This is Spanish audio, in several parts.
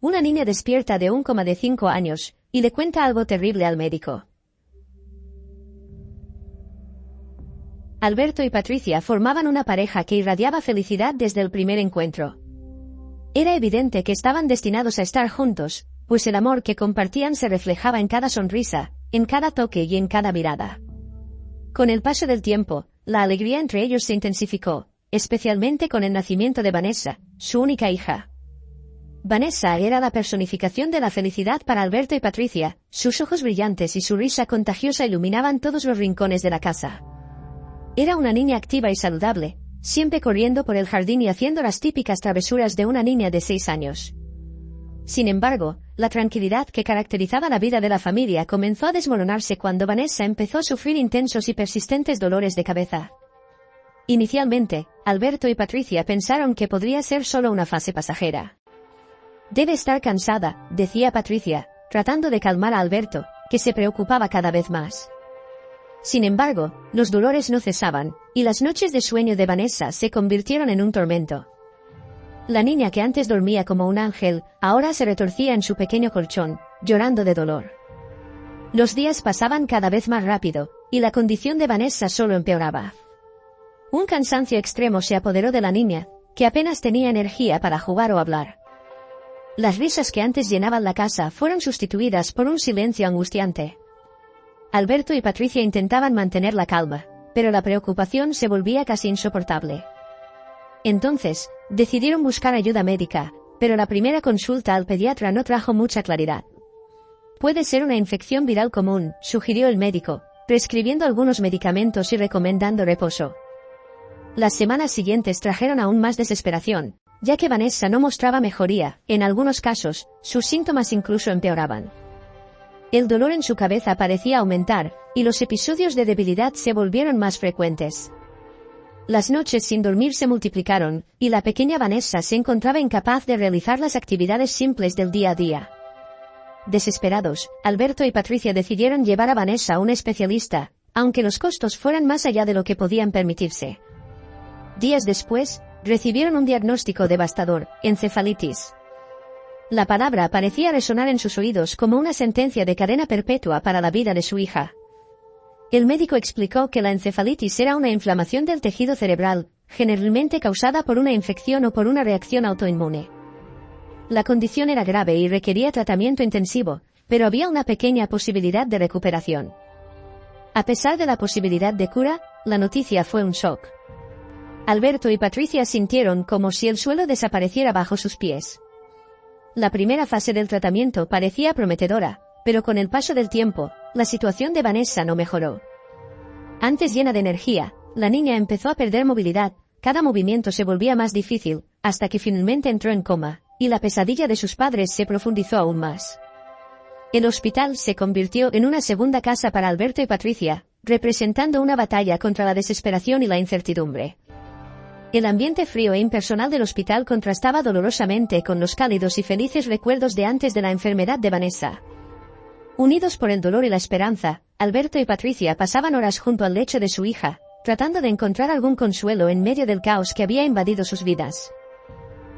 Una niña despierta de 1,5 años y le cuenta algo terrible al médico. Alberto y Patricia formaban una pareja que irradiaba felicidad desde el primer encuentro. Era evidente que estaban destinados a estar juntos, pues el amor que compartían se reflejaba en cada sonrisa, en cada toque y en cada mirada. Con el paso del tiempo, la alegría entre ellos se intensificó, especialmente con el nacimiento de Vanessa, su única hija. Vanessa era la personificación de la felicidad para Alberto y Patricia, sus ojos brillantes y su risa contagiosa iluminaban todos los rincones de la casa. Era una niña activa y saludable, siempre corriendo por el jardín y haciendo las típicas travesuras de una niña de 6 años. Sin embargo, la tranquilidad que caracterizaba la vida de la familia comenzó a desmoronarse cuando Vanessa empezó a sufrir intensos y persistentes dolores de cabeza. Inicialmente, Alberto y Patricia pensaron que podría ser solo una fase pasajera. «Debe estar cansada», decía Patricia, tratando de calmar a Alberto, que se preocupaba cada vez más. Sin embargo, los dolores no cesaban, y las noches de sueño de Vanessa se convirtieron en un tormento. La niña que antes dormía como un ángel, ahora se retorcía en su pequeño colchón, llorando de dolor. Los días pasaban cada vez más rápido, y la condición de Vanessa solo empeoraba. Un cansancio extremo se apoderó de la niña, que apenas tenía energía para jugar o hablar. Las risas que antes llenaban la casa fueron sustituidas por un silencio angustiante. Alberto y Patricia intentaban mantener la calma, pero la preocupación se volvía casi insoportable. Entonces, decidieron buscar ayuda médica, pero la primera consulta al pediatra no trajo mucha claridad. «Puede ser una infección viral común», sugirió el médico, prescribiendo algunos medicamentos y recomendando reposo. Las semanas siguientes trajeron aún más desesperación, ya que Vanessa no mostraba mejoría, en algunos casos, sus síntomas incluso empeoraban. El dolor en su cabeza parecía aumentar, y los episodios de debilidad se volvieron más frecuentes. Las noches sin dormir se multiplicaron, y la pequeña Vanessa se encontraba incapaz de realizar las actividades simples del día a día. Desesperados, Alberto y Patricia decidieron llevar a Vanessa a un especialista, aunque los costos fueran más allá de lo que podían permitirse. Días después, recibieron un diagnóstico devastador: encefalitis. La palabra parecía resonar en sus oídos como una sentencia de cadena perpetua para la vida de su hija. El médico explicó que la encefalitis era una inflamación del tejido cerebral, generalmente causada por una infección o por una reacción autoinmune. La condición era grave y requería tratamiento intensivo, pero había una pequeña posibilidad de recuperación. A pesar de la posibilidad de cura, la noticia fue un shock. Alberto y Patricia sintieron como si el suelo desapareciera bajo sus pies. La primera fase del tratamiento parecía prometedora, pero con el paso del tiempo, la situación de Vanessa no mejoró. Antes llena de energía, la niña empezó a perder movilidad, cada movimiento se volvía más difícil, hasta que finalmente entró en coma, y la pesadilla de sus padres se profundizó aún más. El hospital se convirtió en una segunda casa para Alberto y Patricia, representando una batalla contra la desesperación y la incertidumbre. El ambiente frío e impersonal del hospital contrastaba dolorosamente con los cálidos y felices recuerdos de antes de la enfermedad de Vanessa. Unidos por el dolor y la esperanza, Alberto y Patricia pasaban horas junto al lecho de su hija, tratando de encontrar algún consuelo en medio del caos que había invadido sus vidas.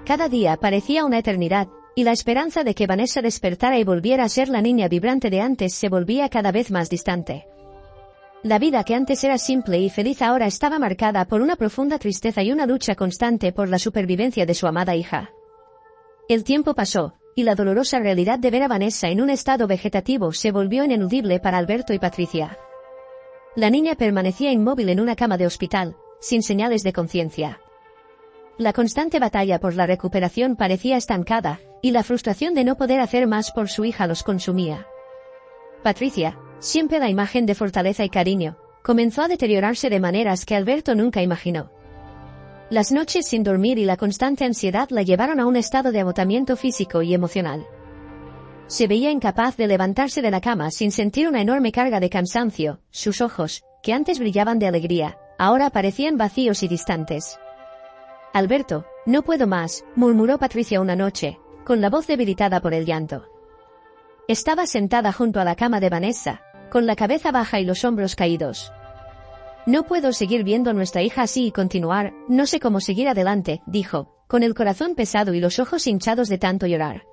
Cada día parecía una eternidad, y la esperanza de que Vanessa despertara y volviera a ser la niña vibrante de antes se volvía cada vez más distante. La vida que antes era simple y feliz ahora estaba marcada por una profunda tristeza y una lucha constante por la supervivencia de su amada hija. El tiempo pasó, y la dolorosa realidad de ver a Vanessa en un estado vegetativo se volvió ineludible para Alberto y Patricia. La niña permanecía inmóvil en una cama de hospital, sin señales de conciencia. La constante batalla por la recuperación parecía estancada, y la frustración de no poder hacer más por su hija los consumía. Patricia, siempre la imagen de fortaleza y cariño, comenzó a deteriorarse de maneras que Alberto nunca imaginó. Las noches sin dormir y la constante ansiedad la llevaron a un estado de agotamiento físico y emocional. Se veía incapaz de levantarse de la cama sin sentir una enorme carga de cansancio. Sus ojos, que antes brillaban de alegría, ahora parecían vacíos y distantes. «Alberto, no puedo más», murmuró Patricia una noche, con la voz debilitada por el llanto. Estaba sentada junto a la cama de Vanessa, con la cabeza baja y los hombros caídos. «No puedo seguir viendo a nuestra hija así y continuar, no sé cómo seguir adelante», dijo, con el corazón pesado y los ojos hinchados de tanto llorar.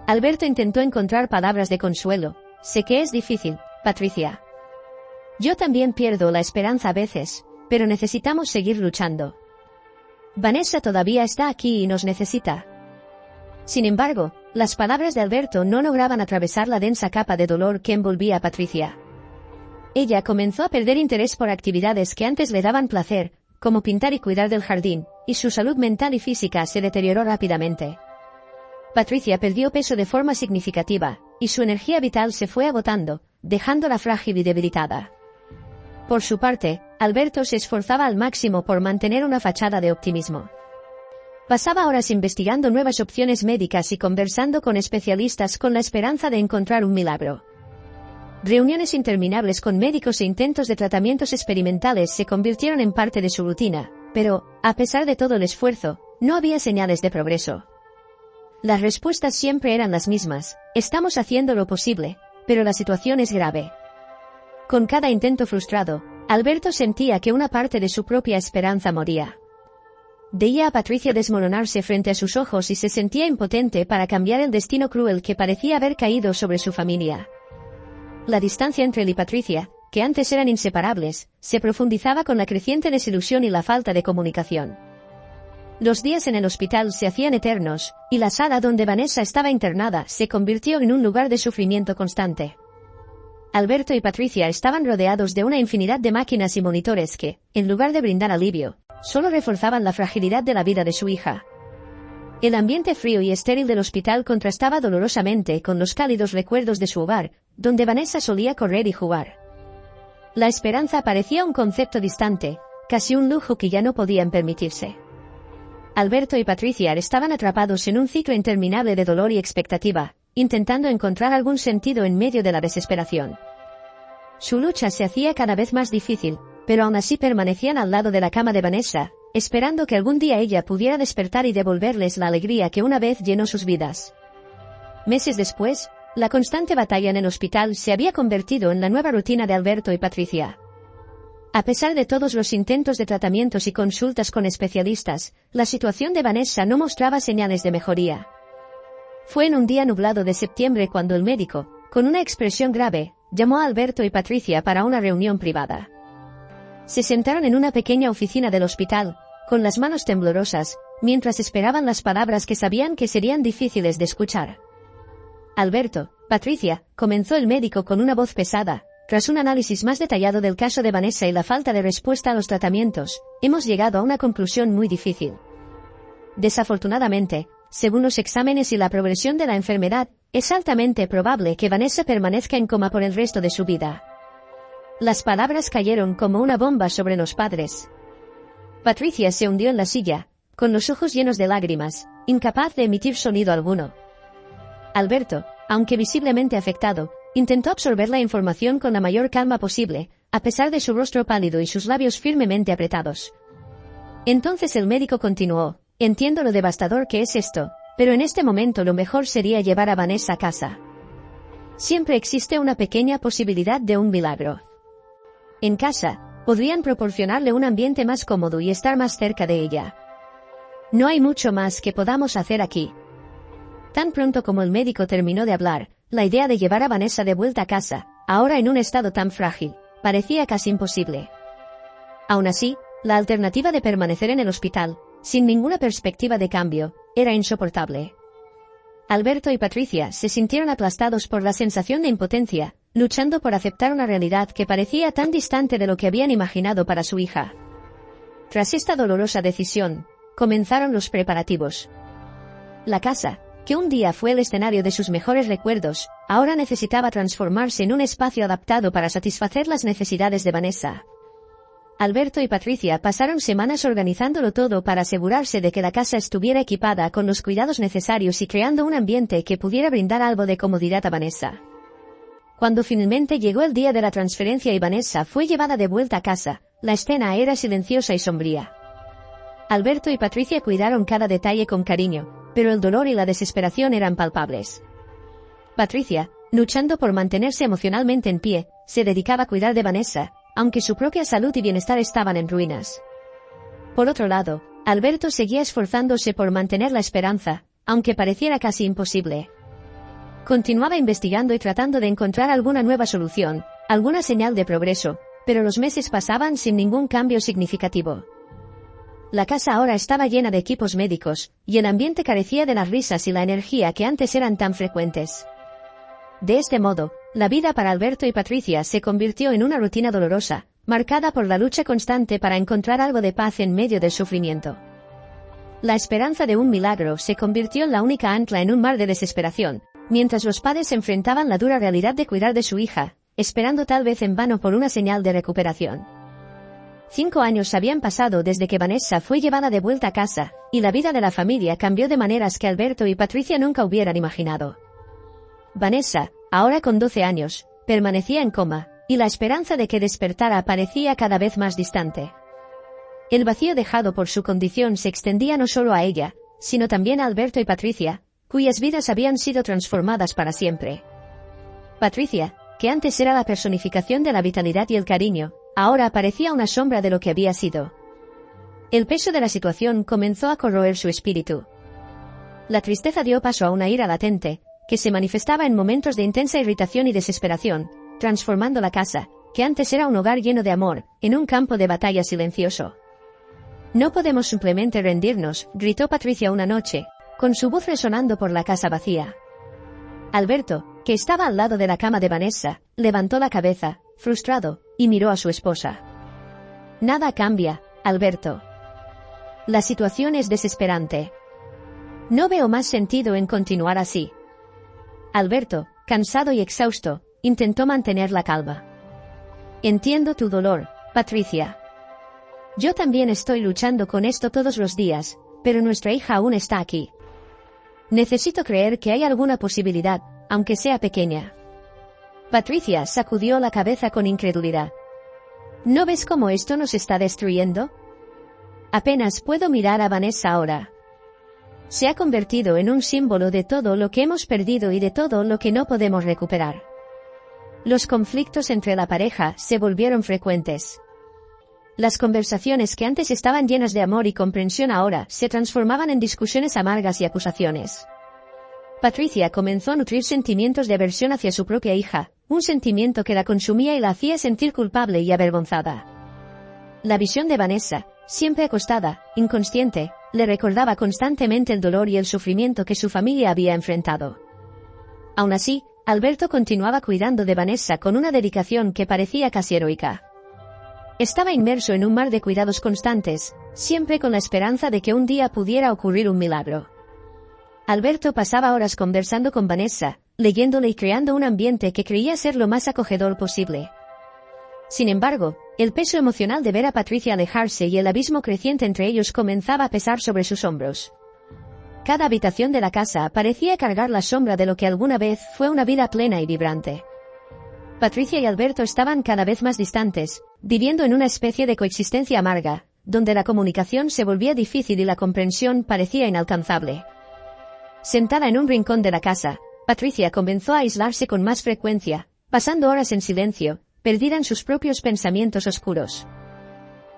Alberto intentó encontrar palabras de consuelo. Sé que es difícil, Patricia. Yo también pierdo la esperanza a veces, pero necesitamos seguir luchando. Vanessa todavía está aquí y nos necesita. Sin embargo, las palabras de Alberto no lograban atravesar la densa capa de dolor que envolvía a Patricia. Ella comenzó a perder interés por actividades que antes le daban placer, como pintar y cuidar del jardín, y su salud mental y física se deterioró rápidamente. Patricia perdió peso de forma significativa, y su energía vital se fue agotando, dejándola frágil y debilitada. Por su parte, Alberto se esforzaba al máximo por mantener una fachada de optimismo. Pasaba horas investigando nuevas opciones médicas y conversando con especialistas con la esperanza de encontrar un milagro. Reuniones interminables con médicos e intentos de tratamientos experimentales se convirtieron en parte de su rutina, pero, a pesar de todo el esfuerzo, no había señales de progreso. Las respuestas siempre eran las mismas: estamos haciendo lo posible, pero la situación es grave. Con cada intento frustrado, Alberto sentía que una parte de su propia esperanza moría. Veía a Patricia desmoronarse frente a sus ojos y se sentía impotente para cambiar el destino cruel que parecía haber caído sobre su familia. La distancia entre él y Patricia, que antes eran inseparables, se profundizaba con la creciente desilusión y la falta de comunicación. Los días en el hospital se hacían eternos, y la sala donde Vanessa estaba internada se convirtió en un lugar de sufrimiento constante. Alberto y Patricia estaban rodeados de una infinidad de máquinas y monitores que, en lugar de brindar alivio, solo reforzaban la fragilidad de la vida de su hija. El ambiente frío y estéril del hospital contrastaba dolorosamente con los cálidos recuerdos de su hogar, donde Vanessa solía correr y jugar. La esperanza parecía un concepto distante, casi un lujo que ya no podían permitirse. Alberto y Patricia estaban atrapados en un ciclo interminable de dolor y expectativa, intentando encontrar algún sentido en medio de la desesperación. Su lucha se hacía cada vez más difícil, pero aún así permanecían al lado de la cama de Vanessa, esperando que algún día ella pudiera despertar y devolverles la alegría que una vez llenó sus vidas. Meses después, la constante batalla en el hospital se había convertido en la nueva rutina de Alberto y Patricia. A pesar de todos los intentos de tratamientos y consultas con especialistas, la situación de Vanessa no mostraba señales de mejoría. Fue en un día nublado de septiembre cuando el médico, con una expresión grave, llamó a Alberto y Patricia para una reunión privada. Se sentaron en una pequeña oficina del hospital, con las manos temblorosas, mientras esperaban las palabras que sabían que serían difíciles de escuchar. Alberto, Patricia, comenzó el médico con una voz pesada. Tras un análisis más detallado del caso de Vanessa y la falta de respuesta a los tratamientos, hemos llegado a una conclusión muy difícil. Desafortunadamente, según los exámenes y la progresión de la enfermedad, es altamente probable que Vanessa permanezca en coma por el resto de su vida. Las palabras cayeron como una bomba sobre los padres. Patricia se hundió en la silla, con los ojos llenos de lágrimas, incapaz de emitir sonido alguno. Alberto, aunque visiblemente afectado, intentó absorber la información con la mayor calma posible, a pesar de su rostro pálido y sus labios firmemente apretados. Entonces el médico continuó: entiendo lo devastador que es esto, pero en este momento lo mejor sería llevar a Vanessa a casa. Siempre existe una pequeña posibilidad de un milagro. En casa, podrían proporcionarle un ambiente más cómodo y estar más cerca de ella. No hay mucho más que podamos hacer aquí. Tan pronto como el médico terminó de hablar, la idea de llevar a Vanessa de vuelta a casa, ahora en un estado tan frágil, parecía casi imposible. Aún así, la alternativa de permanecer en el hospital, sin ninguna perspectiva de cambio, era insoportable. Alberto y Patricia se sintieron aplastados por la sensación de impotencia, luchando por aceptar una realidad que parecía tan distante de lo que habían imaginado para su hija. Tras esta dolorosa decisión, comenzaron los preparativos. La casa, que un día fue el escenario de sus mejores recuerdos, ahora necesitaba transformarse en un espacio adaptado para satisfacer las necesidades de Vanessa. Alberto y Patricia pasaron semanas organizándolo todo para asegurarse de que la casa estuviera equipada con los cuidados necesarios y creando un ambiente que pudiera brindar algo de comodidad a Vanessa. Cuando finalmente llegó el día de la transferencia y Vanessa fue llevada de vuelta a casa, la escena era silenciosa y sombría. Alberto y Patricia cuidaron cada detalle con cariño, pero el dolor y la desesperación eran palpables. Patricia, luchando por mantenerse emocionalmente en pie, se dedicaba a cuidar de Vanessa, aunque su propia salud y bienestar estaban en ruinas. Por otro lado, Alberto seguía esforzándose por mantener la esperanza, aunque pareciera casi imposible. Continuaba investigando y tratando de encontrar alguna nueva solución, alguna señal de progreso, pero los meses pasaban sin ningún cambio significativo. La casa ahora estaba llena de equipos médicos, y el ambiente carecía de las risas y la energía que antes eran tan frecuentes. De este modo, la vida para Alberto y Patricia se convirtió en una rutina dolorosa, marcada por la lucha constante para encontrar algo de paz en medio del sufrimiento. La esperanza de un milagro se convirtió en la única ancla en un mar de desesperación, mientras los padres enfrentaban la dura realidad de cuidar de su hija, esperando tal vez en vano por una señal de recuperación. 5 años habían pasado desde que Vanessa fue llevada de vuelta a casa, y la vida de la familia cambió de maneras que Alberto y Patricia nunca hubieran imaginado. Vanessa, ahora con 12 años, permanecía en coma, y la esperanza de que despertara parecía cada vez más distante. El vacío dejado por su condición se extendía no solo a ella, sino también a Alberto y Patricia, cuyas vidas habían sido transformadas para siempre. Patricia, que antes era la personificación de la vitalidad y el cariño, ahora parecía una sombra de lo que había sido. El peso de la situación comenzó a corroer su espíritu. La tristeza dio paso a una ira latente, que se manifestaba en momentos de intensa irritación y desesperación, transformando la casa, que antes era un hogar lleno de amor, en un campo de batalla silencioso. «No podemos simplemente rendirnos», gritó Patricia una noche, con su voz resonando por la casa vacía. Alberto, que estaba al lado de la cama de Vanessa, levantó la cabeza, frustrado, y miró a su esposa. «Nada cambia, Alberto. La situación es desesperante. No veo más sentido en continuar así». Alberto, cansado y exhausto, intentó mantener la calma. «Entiendo tu dolor, Patricia. Yo también estoy luchando con esto todos los días, pero nuestra hija aún está aquí. Necesito creer que hay alguna posibilidad, aunque sea pequeña». Patricia sacudió la cabeza con incredulidad. «¿No ves cómo esto nos está destruyendo? Apenas puedo mirar a Vanessa ahora. Se ha convertido en un símbolo de todo lo que hemos perdido y de todo lo que no podemos recuperar». Los conflictos entre la pareja se volvieron frecuentes. Las conversaciones que antes estaban llenas de amor y comprensión ahora se transformaban en discusiones amargas y acusaciones. Patricia comenzó a nutrir sentimientos de aversión hacia su propia hija, un sentimiento que la consumía y la hacía sentir culpable y avergonzada. La visión de Vanessa, siempre acostada, inconsciente, le recordaba constantemente el dolor y el sufrimiento que su familia había enfrentado. Aún así, Alberto continuaba cuidando de Vanessa con una dedicación que parecía casi heroica. Estaba inmerso en un mar de cuidados constantes, siempre con la esperanza de que un día pudiera ocurrir un milagro. Alberto pasaba horas conversando con Vanessa, leyéndole y creando un ambiente que creía ser lo más acogedor posible. Sin embargo, el peso emocional de ver a Patricia alejarse y el abismo creciente entre ellos comenzaba a pesar sobre sus hombros. Cada habitación de la casa parecía cargar la sombra de lo que alguna vez fue una vida plena y vibrante. Patricia y Alberto estaban cada vez más distantes, viviendo en una especie de coexistencia amarga, donde la comunicación se volvía difícil y la comprensión parecía inalcanzable. Sentada en un rincón de la casa, Patricia comenzó a aislarse con más frecuencia, pasando horas en silencio, perdida en sus propios pensamientos oscuros.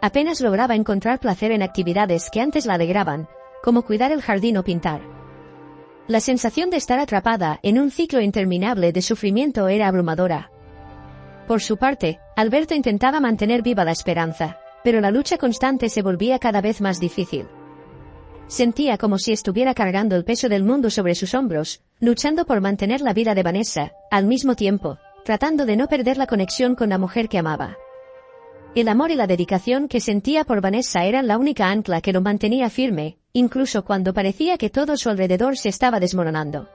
Apenas lograba encontrar placer en actividades que antes la alegraban, como cuidar el jardín o pintar. La sensación de estar atrapada en un ciclo interminable de sufrimiento era abrumadora. Por su parte, Alberto intentaba mantener viva la esperanza, pero la lucha constante se volvía cada vez más difícil. Sentía como si estuviera cargando el peso del mundo sobre sus hombros, luchando por mantener la vida de Vanessa, al mismo tiempo, tratando de no perder la conexión con la mujer que amaba. El amor y la dedicación que sentía por Vanessa eran la única ancla que lo mantenía firme, incluso cuando parecía que todo a su alrededor se estaba desmoronando.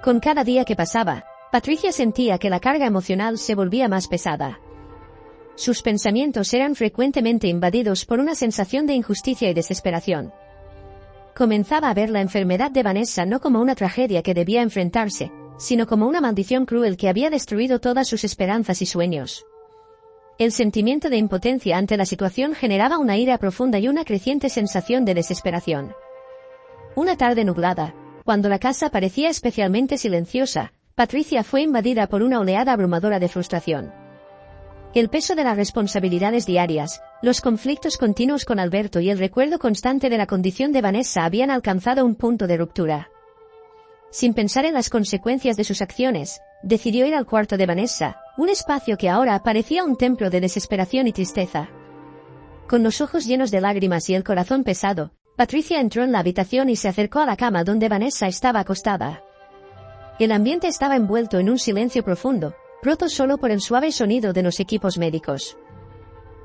Con cada día que pasaba, Patricia sentía que la carga emocional se volvía más pesada. Sus pensamientos eran frecuentemente invadidos por una sensación de injusticia y desesperación. Comenzaba a ver la enfermedad de Vanessa no como una tragedia que debía enfrentarse, sino como una maldición cruel que había destruido todas sus esperanzas y sueños. El sentimiento de impotencia ante la situación generaba una ira profunda y una creciente sensación de desesperación. Una tarde nublada, cuando la casa parecía especialmente silenciosa, Patricia fue invadida por una oleada abrumadora de frustración. El peso de las responsabilidades diarias, los conflictos continuos con Alberto y el recuerdo constante de la condición de Vanessa habían alcanzado un punto de ruptura. Sin pensar en las consecuencias de sus acciones, decidió ir al cuarto de Vanessa, un espacio que ahora parecía un templo de desesperación y tristeza. Con los ojos llenos de lágrimas y el corazón pesado, Patricia entró en la habitación y se acercó a la cama donde Vanessa estaba acostada. El ambiente estaba envuelto en un silencio profundo, roto solo por el suave sonido de los equipos médicos.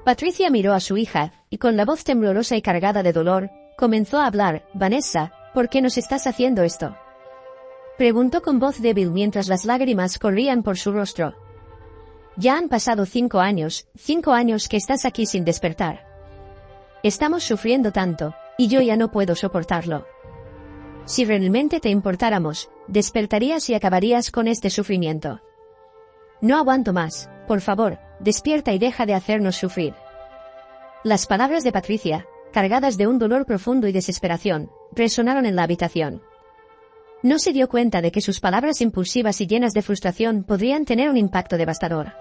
Patricia miró a su hija, y con la voz temblorosa y cargada de dolor, comenzó a hablar. «Vanessa, ¿por qué nos estás haciendo esto?», preguntó con voz débil mientras las lágrimas corrían por su rostro. «Ya han pasado 5 años que estás aquí sin despertar. Estamos sufriendo tanto, y yo ya no puedo soportarlo. Si realmente te importáramos, despertarías y acabarías con este sufrimiento. No aguanto más, por favor, despierta y deja de hacernos sufrir». Las palabras de Patricia, cargadas de un dolor profundo y desesperación, resonaron en la habitación. No se dio cuenta de que sus palabras impulsivas y llenas de frustración podrían tener un impacto devastador.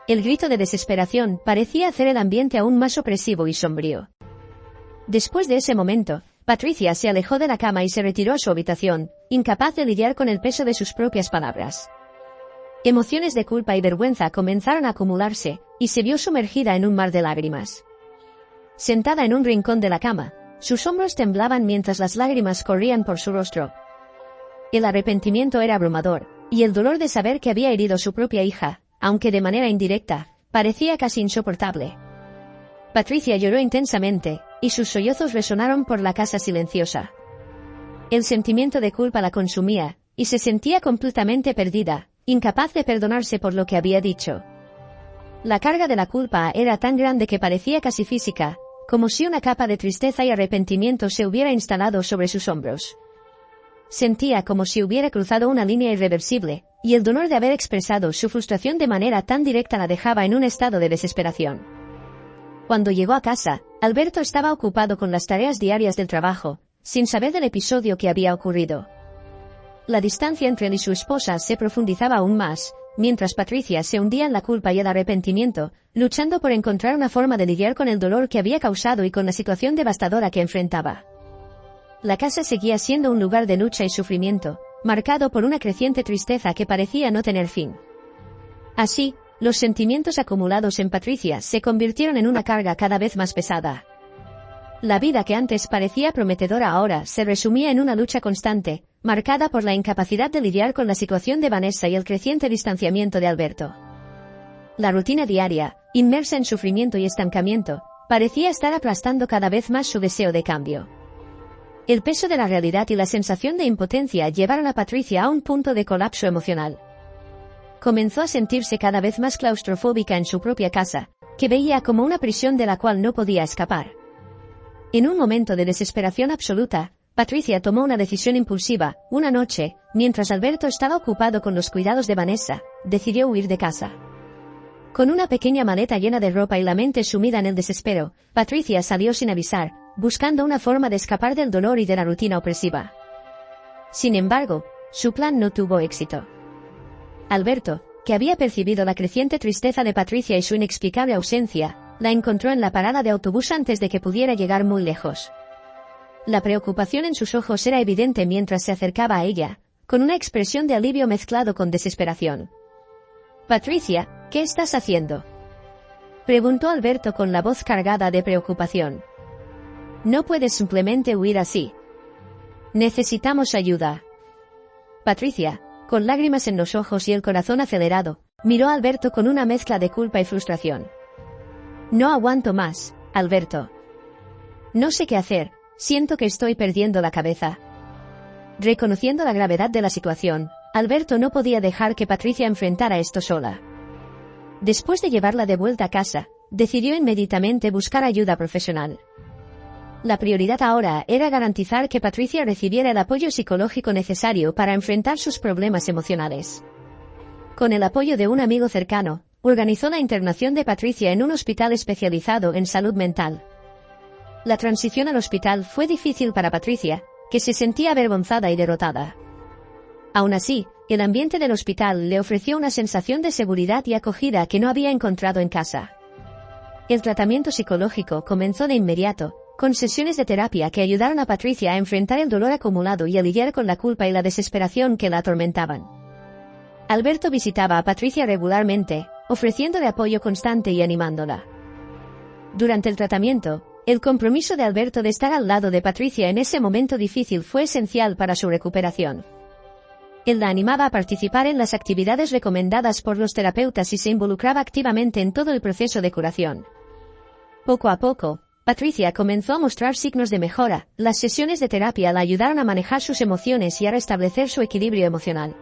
El grito de desesperación parecía hacer el ambiente aún más opresivo y sombrío. Después de ese momento, Patricia se alejó de la cama y se retiró a su habitación, incapaz de lidiar con el peso de sus propias palabras. Emociones de culpa y vergüenza comenzaron a acumularse, y se vio sumergida en un mar de lágrimas. Sentada en un rincón de la cama, sus hombros temblaban mientras las lágrimas corrían por su rostro. El arrepentimiento era abrumador, y el dolor de saber que había herido a su propia hija, aunque de manera indirecta, parecía casi insoportable. Patricia lloró intensamente, y sus sollozos resonaron por la casa silenciosa. El sentimiento de culpa la consumía, y se sentía completamente perdida, incapaz de perdonarse por lo que había dicho. La carga de la culpa era tan grande que parecía casi física, como si una capa de tristeza y arrepentimiento se hubiera instalado sobre sus hombros. Sentía como si hubiera cruzado una línea irreversible, y el dolor de haber expresado su frustración de manera tan directa la dejaba en un estado de desesperación. Cuando llegó a casa, Alberto estaba ocupado con las tareas diarias del trabajo, sin saber del episodio que había ocurrido. La distancia entre él y su esposa se profundizaba aún más, mientras Patricia se hundía en la culpa y el arrepentimiento, luchando por encontrar una forma de lidiar con el dolor que había causado y con la situación devastadora que enfrentaba. La casa seguía siendo un lugar de lucha y sufrimiento, marcado por una creciente tristeza que parecía no tener fin. Así, los sentimientos acumulados en Patricia se convirtieron en una carga cada vez más pesada. La vida que antes parecía prometedora ahora se resumía en una lucha constante, marcada por la incapacidad de lidiar con la situación de Vanessa y el creciente distanciamiento de Alberto. La rutina diaria, inmersa en sufrimiento y estancamiento, parecía estar aplastando cada vez más su deseo de cambio. El peso de la realidad y la sensación de impotencia llevaron a Patricia a un punto de colapso emocional. Comenzó a sentirse cada vez más claustrofóbica en su propia casa, que veía como una prisión de la cual no podía escapar. En un momento de desesperación absoluta, Patricia tomó una decisión impulsiva. Una noche, mientras Alberto estaba ocupado con los cuidados de Vanessa, decidió huir de casa. Con una pequeña maleta llena de ropa y la mente sumida en el desespero, Patricia salió sin avisar, buscando una forma de escapar del dolor y de la rutina opresiva. Sin embargo, su plan no tuvo éxito. Alberto, que había percibido la creciente tristeza de Patricia y su inexplicable ausencia, la encontró en la parada de autobús antes de que pudiera llegar muy lejos. La preocupación en sus ojos era evidente mientras se acercaba a ella, con una expresión de alivio mezclado con desesperación. «Patricia, ¿qué estás haciendo?», preguntó Alberto con la voz cargada de preocupación. «No puedes simplemente huir así. Necesitamos ayuda». Patricia, con lágrimas en los ojos y el corazón acelerado, miró a Alberto con una mezcla de culpa y frustración. «No aguanto más, Alberto. No sé qué hacer, siento que estoy perdiendo la cabeza». Reconociendo la gravedad de la situación, Alberto no podía dejar que Patricia enfrentara esto sola. Después de llevarla de vuelta a casa, decidió inmediatamente buscar ayuda profesional. La prioridad ahora era garantizar que Patricia recibiera el apoyo psicológico necesario para enfrentar sus problemas emocionales. Con el apoyo de un amigo cercano, organizó la internación de Patricia en un hospital especializado en salud mental. La transición al hospital fue difícil para Patricia, que se sentía avergonzada y derrotada. Aún así, el ambiente del hospital le ofreció una sensación de seguridad y acogida que no había encontrado en casa. El tratamiento psicológico comenzó de inmediato, con sesiones de terapia que ayudaron a Patricia a enfrentar el dolor acumulado y a lidiar con la culpa y la desesperación que la atormentaban. Alberto visitaba a Patricia regularmente, ofreciéndole apoyo constante y animándola. Durante el tratamiento, el compromiso de Alberto de estar al lado de Patricia en ese momento difícil fue esencial para su recuperación. Él la animaba a participar en las actividades recomendadas por los terapeutas y se involucraba activamente en todo el proceso de curación. Poco a poco, Patricia comenzó a mostrar signos de mejora. Las sesiones de terapia la ayudaron a manejar sus emociones y a restablecer su equilibrio emocional.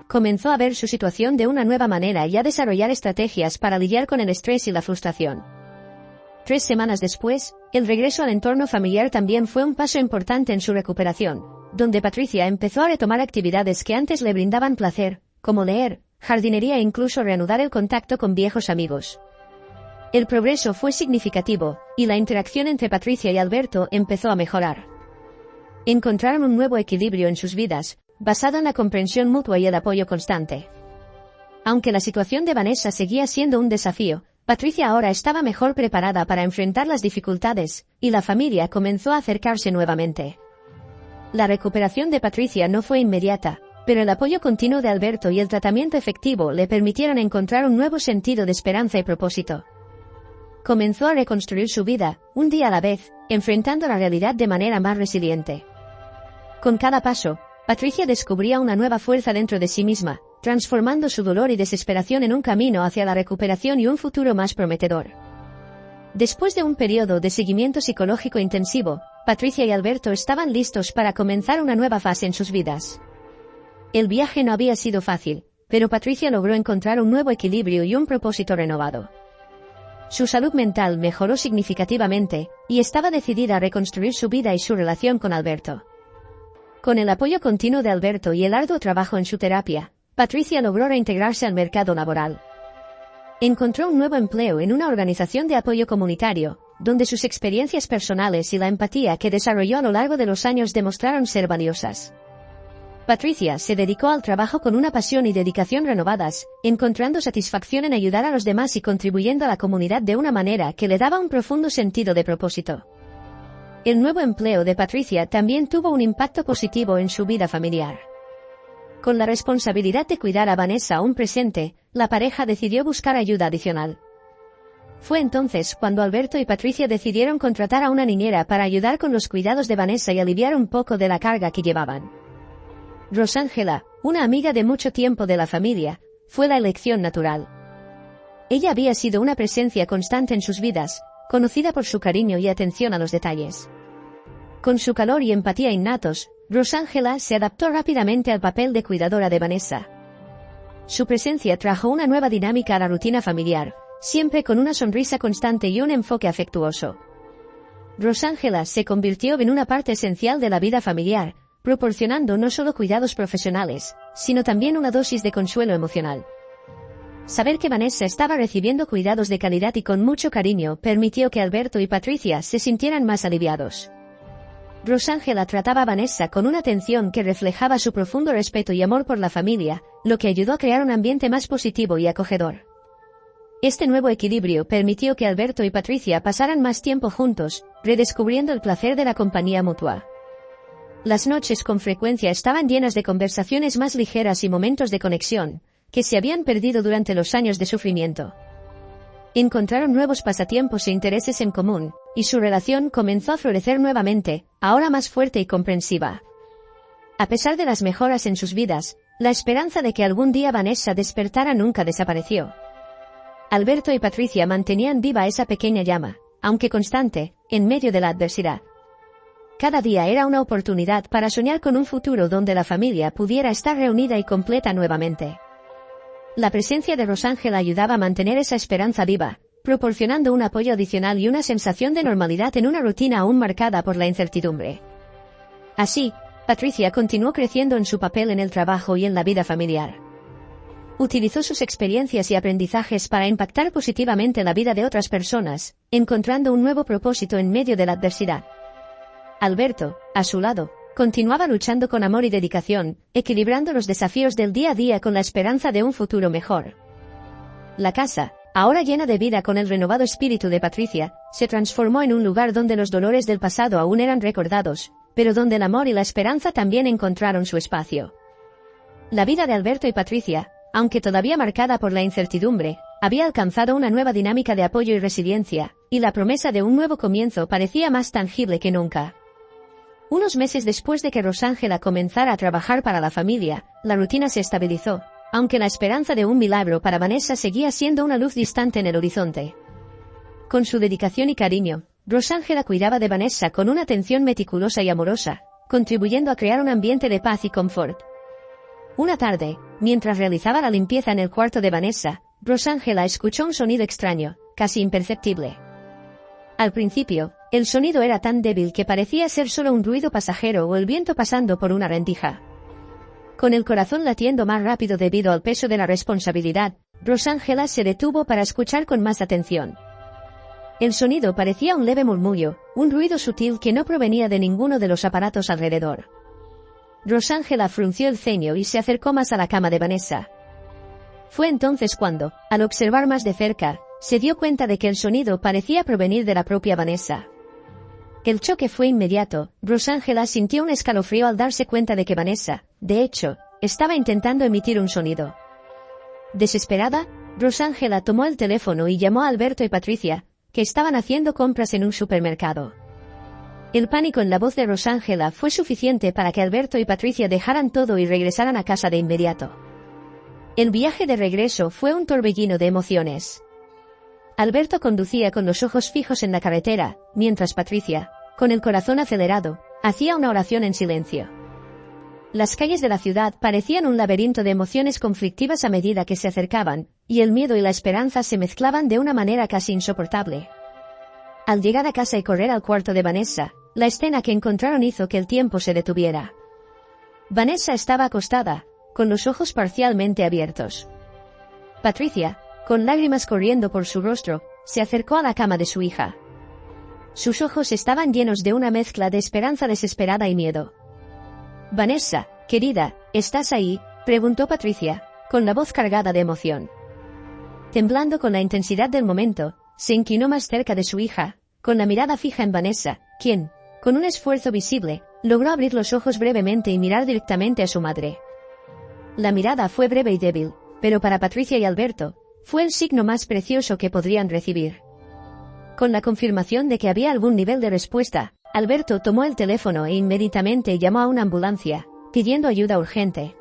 Comenzó a ver su situación de una nueva manera y a desarrollar estrategias para lidiar con el estrés y la frustración. 3 semanas después, el regreso al entorno familiar también fue un paso importante en su recuperación, donde Patricia empezó a retomar actividades que antes le brindaban placer, como leer, jardinería e incluso reanudar el contacto con viejos amigos. El progreso fue significativo, y la interacción entre Patricia y Alberto empezó a mejorar. Encontraron un nuevo equilibrio en sus vidas, basado en la comprensión mutua y el apoyo constante. Aunque la situación de Vanessa seguía siendo un desafío, Patricia ahora estaba mejor preparada para enfrentar las dificultades, y la familia comenzó a acercarse nuevamente. La recuperación de Patricia no fue inmediata, pero el apoyo continuo de Alberto y el tratamiento efectivo le permitieron encontrar un nuevo sentido de esperanza y propósito. Comenzó a reconstruir su vida, un día a la vez, enfrentando la realidad de manera más resiliente. Con cada paso, Patricia descubría una nueva fuerza dentro de sí misma, transformando su dolor y desesperación en un camino hacia la recuperación y un futuro más prometedor. Después de un periodo de seguimiento psicológico intensivo, Patricia y Alberto estaban listos para comenzar una nueva fase en sus vidas. El viaje no había sido fácil, pero Patricia logró encontrar un nuevo equilibrio y un propósito renovado. Su salud mental mejoró significativamente, y estaba decidida a reconstruir su vida y su relación con Alberto. Con el apoyo continuo de Alberto y el arduo trabajo en su terapia, Patricia logró reintegrarse al mercado laboral. Encontró un nuevo empleo en una organización de apoyo comunitario, donde sus experiencias personales y la empatía que desarrolló a lo largo de los años demostraron ser valiosas. Patricia se dedicó al trabajo con una pasión y dedicación renovadas, encontrando satisfacción en ayudar a los demás y contribuyendo a la comunidad de una manera que le daba un profundo sentido de propósito. El nuevo empleo de Patricia también tuvo un impacto positivo en su vida familiar. Con la responsabilidad de cuidar a Vanessa aún presente, la pareja decidió buscar ayuda adicional. Fue entonces cuando Alberto y Patricia decidieron contratar a una niñera para ayudar con los cuidados de Vanessa y aliviar un poco de la carga que llevaban. Rosángela, una amiga de mucho tiempo de la familia, fue la elección natural. Ella había sido una presencia constante en sus vidas, conocida por su cariño y atención a los detalles. Con su calor y empatía innatos, Rosángela se adaptó rápidamente al papel de cuidadora de Vanessa. Su presencia trajo una nueva dinámica a la rutina familiar, siempre con una sonrisa constante y un enfoque afectuoso. Rosángela se convirtió en una parte esencial de la vida familiar, proporcionando no solo cuidados profesionales, sino también una dosis de consuelo emocional. Saber que Vanessa estaba recibiendo cuidados de calidad y con mucho cariño permitió que Alberto y Patricia se sintieran más aliviados. Rosángela trataba a Vanessa con una atención que reflejaba su profundo respeto y amor por la familia, lo que ayudó a crear un ambiente más positivo y acogedor. Este nuevo equilibrio permitió que Alberto y Patricia pasaran más tiempo juntos, redescubriendo el placer de la compañía mutua. Las noches con frecuencia estaban llenas de conversaciones más ligeras y momentos de conexión, que se habían perdido durante los años de sufrimiento. Encontraron nuevos pasatiempos e intereses en común, y su relación comenzó a florecer nuevamente, ahora más fuerte y comprensiva. A pesar de las mejoras en sus vidas, la esperanza de que algún día Vanessa despertara nunca desapareció. Alberto y Patricia mantenían viva esa pequeña llama, aunque constante, en medio de la adversidad. Cada día era una oportunidad para soñar con un futuro donde la familia pudiera estar reunida y completa nuevamente. La presencia de Rosángela ayudaba a mantener esa esperanza viva, proporcionando un apoyo adicional y una sensación de normalidad en una rutina aún marcada por la incertidumbre. Así, Patricia continuó creciendo en su papel en el trabajo y en la vida familiar. Utilizó sus experiencias y aprendizajes para impactar positivamente la vida de otras personas, encontrando un nuevo propósito en medio de la adversidad. Alberto, a su lado, continuaba luchando con amor y dedicación, equilibrando los desafíos del día a día con la esperanza de un futuro mejor. La casa, ahora llena de vida con el renovado espíritu de Patricia, se transformó en un lugar donde los dolores del pasado aún eran recordados, pero donde el amor y la esperanza también encontraron su espacio. La vida de Alberto y Patricia, aunque todavía marcada por la incertidumbre, había alcanzado una nueva dinámica de apoyo y resiliencia, y la promesa de un nuevo comienzo parecía más tangible que nunca. Unos meses después de que Rosángela comenzara a trabajar para la familia, la rutina se estabilizó, aunque la esperanza de un milagro para Vanessa seguía siendo una luz distante en el horizonte. Con su dedicación y cariño, Rosángela cuidaba de Vanessa con una atención meticulosa y amorosa, contribuyendo a crear un ambiente de paz y confort. Una tarde, mientras realizaba la limpieza en el cuarto de Vanessa, Rosángela escuchó un sonido extraño, casi imperceptible. Al principio, el sonido era tan débil que parecía ser solo un ruido pasajero o el viento pasando por una rendija. Con el corazón latiendo más rápido debido al peso de la responsabilidad, Rosángela se detuvo para escuchar con más atención. El sonido parecía un leve murmullo, un ruido sutil que no provenía de ninguno de los aparatos alrededor. Rosángela frunció el ceño y se acercó más a la cama de Vanessa. Fue entonces cuando, al observar más de cerca, se dio cuenta de que el sonido parecía provenir de la propia Vanessa. El choque fue inmediato. Rosángela sintió un escalofrío al darse cuenta de que Vanessa, de hecho, estaba intentando emitir un sonido. Desesperada, Rosángela tomó el teléfono y llamó a Alberto y Patricia, que estaban haciendo compras en un supermercado. El pánico en la voz de Rosángela fue suficiente para que Alberto y Patricia dejaran todo y regresaran a casa de inmediato. El viaje de regreso fue un torbellino de emociones. Alberto conducía con los ojos fijos en la carretera, mientras Patricia, con el corazón acelerado, hacía una oración en silencio. Las calles de la ciudad parecían un laberinto de emociones conflictivas a medida que se acercaban, y el miedo y la esperanza se mezclaban de una manera casi insoportable. Al llegar a casa y correr al cuarto de Vanessa, la escena que encontraron hizo que el tiempo se detuviera. Vanessa estaba acostada, con los ojos parcialmente abiertos. Patricia, con lágrimas corriendo por su rostro, se acercó a la cama de su hija. Sus ojos estaban llenos de una mezcla de esperanza desesperada y miedo. «Vanessa, querida, ¿estás ahí?», preguntó Patricia, con la voz cargada de emoción. Temblando con la intensidad del momento, se inclinó más cerca de su hija, con la mirada fija en Vanessa, quien, con un esfuerzo visible, logró abrir los ojos brevemente y mirar directamente a su madre. La mirada fue breve y débil, pero para Patricia y Alberto, fue el signo más precioso que podrían recibir. Con la confirmación de que había algún nivel de respuesta, Alberto tomó el teléfono e inmediatamente llamó a una ambulancia, pidiendo ayuda urgente.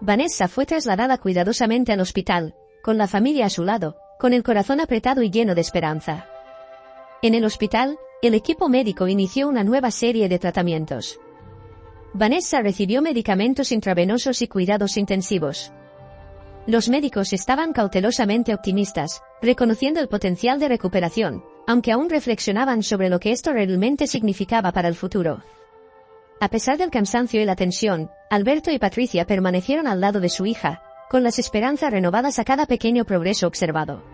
Vanessa fue trasladada cuidadosamente al hospital, con la familia a su lado, con el corazón apretado y lleno de esperanza. En el hospital, el equipo médico inició una nueva serie de tratamientos. Vanessa recibió medicamentos intravenosos y cuidados intensivos. Los médicos estaban cautelosamente optimistas, reconociendo el potencial de recuperación, aunque aún reflexionaban sobre lo que esto realmente significaba para el futuro. A pesar del cansancio y la tensión, Alberto y Patricia permanecieron al lado de su hija, con las esperanzas renovadas a cada pequeño progreso observado.